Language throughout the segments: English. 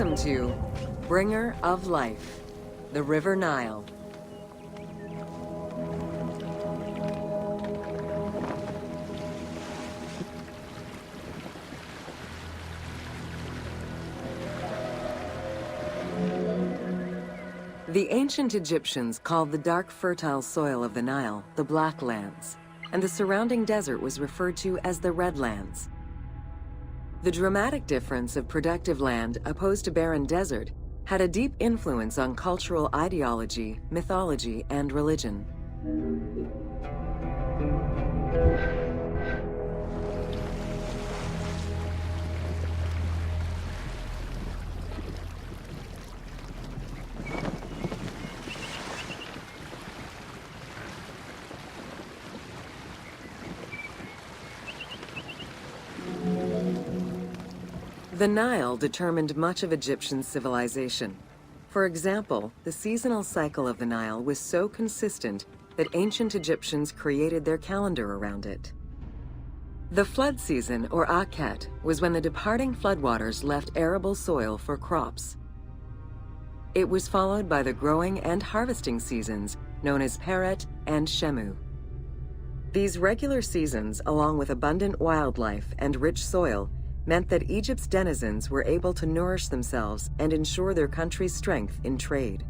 Welcome to Bringer of Life, the River Nile. The ancient Egyptians called the dark, fertile soil of the Nile the Black Lands, and the surrounding desert was referred to as the Red Lands. The dramatic difference of productive land opposed to barren desert had a deep influence on cultural ideology, mythology, and religion. The Nile determined much of Egyptian civilization. For example, the seasonal cycle of the Nile was so consistent that ancient Egyptians created their calendar around it. The flood season, or Akhet, was when the departing floodwaters left arable soil for crops. It was followed by the growing and harvesting seasons, known as Peret and Shemu. These regular seasons, along with abundant wildlife and rich soil, meant that Egypt's denizens were able to nourish themselves and ensure their country's strength in trade.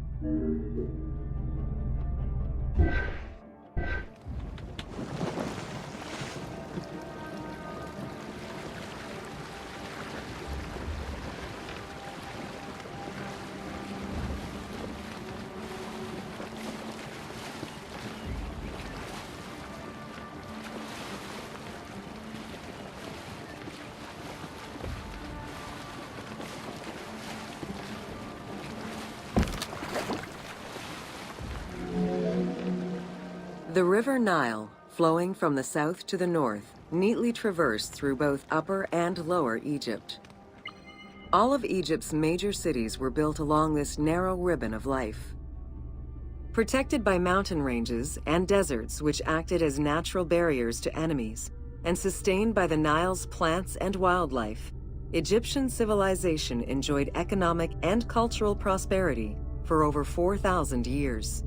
The River Nile, flowing from the south to the north, neatly traversed through both Upper and Lower Egypt. All of Egypt's major cities were built along this narrow ribbon of life. Protected by mountain ranges and deserts which acted as natural barriers to enemies, and sustained by the Nile's plants and wildlife, Egyptian civilization enjoyed economic and cultural prosperity for over 4,000 years.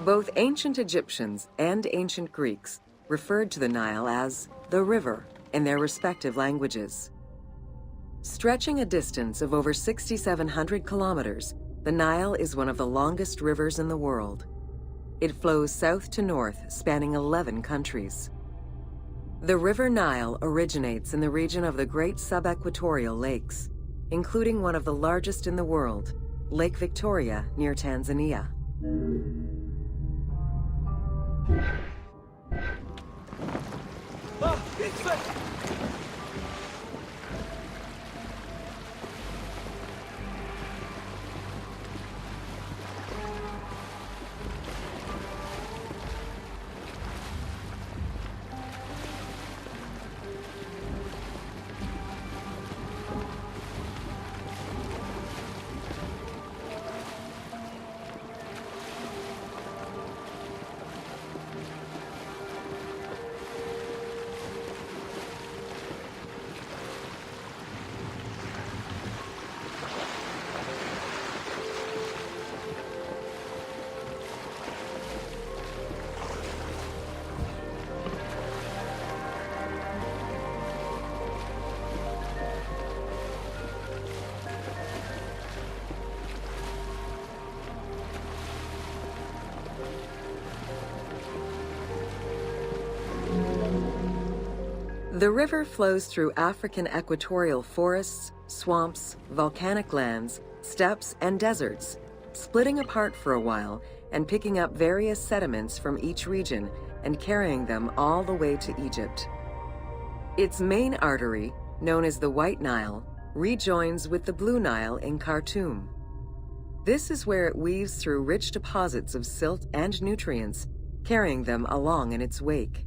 Both ancient Egyptians and ancient Greeks referred to the Nile as the river in their respective languages. Stretching a distance of over 6,700 kilometers, the Nile is one of the longest rivers in the world. It flows south to north, spanning 11 countries. The River Nile originates in the region of the Great Subequatorial Lakes, including one of the largest in the world, Lake Victoria near Tanzania. The river flows through African equatorial forests, swamps, volcanic lands, steppes, and deserts, splitting apart for a while and picking up various sediments from each region and carrying them all the way to Egypt. Its main artery, known as the White Nile, rejoins with the Blue Nile in Khartoum. This is where it weaves through rich deposits of silt and nutrients, carrying them along in its wake.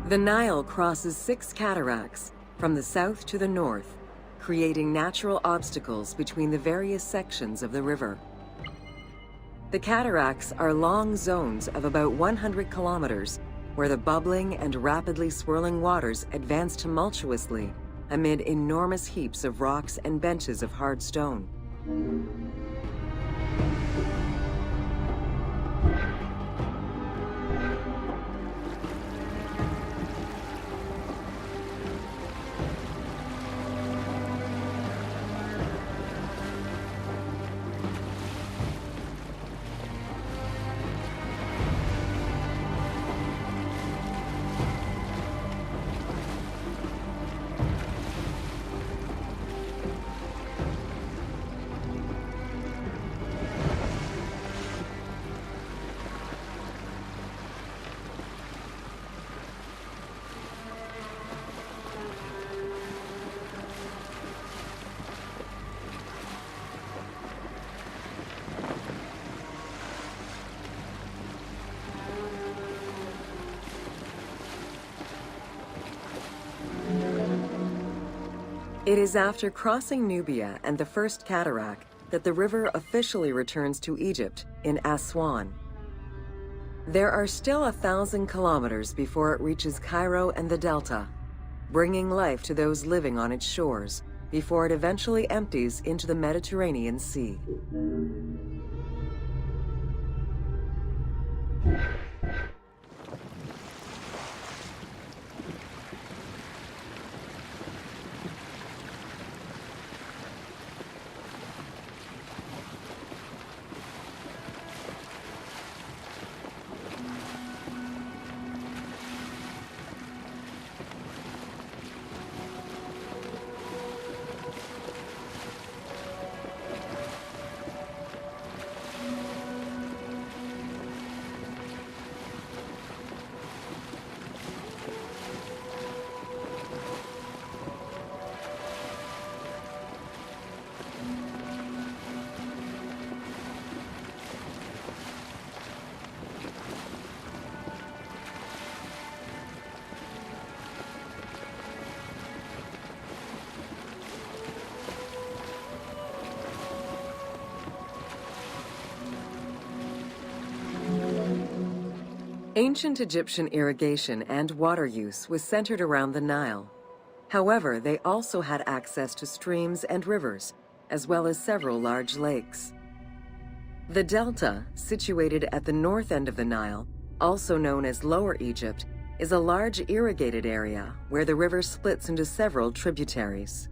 The Nile crosses 6 cataracts from the south to the north, creating natural obstacles between the various sections of the river. The cataracts are long zones of about 100 kilometers, where the bubbling and rapidly swirling waters advance tumultuously amid enormous heaps of rocks and benches of hard stone. It is after crossing Nubia and the first cataract that the river officially returns to Egypt in Aswan. There are still 1,000 kilometers before it reaches Cairo and the Delta, bringing life to those living on its shores before it eventually empties into the Mediterranean Sea. Ancient Egyptian irrigation and water use was centered around the Nile. However, they also had access to streams and rivers, as well as several large lakes. The Delta, situated at the north end of the Nile, also known as Lower Egypt, is a large irrigated area where the river splits into several tributaries.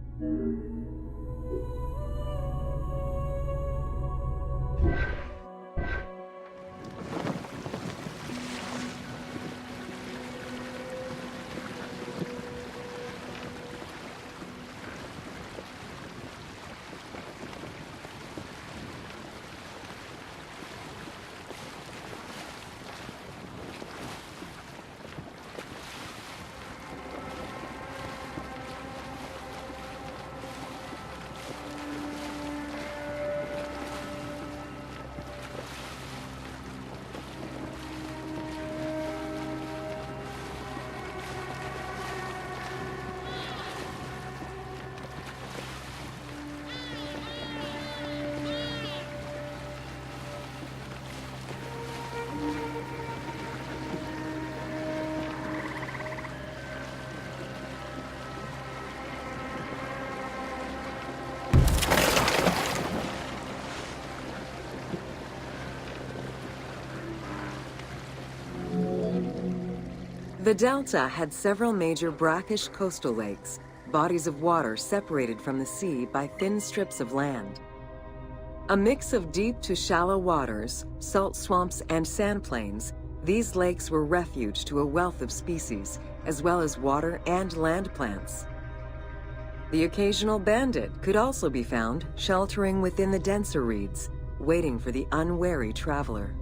The delta had several major brackish coastal lakes, bodies of water separated from the sea by thin strips of land. A mix of deep to shallow waters, salt swamps, and sand plains, these lakes were refuge to a wealth of species, as well as water and land plants. The occasional bandit could also be found sheltering within the denser reeds, waiting for the unwary traveler.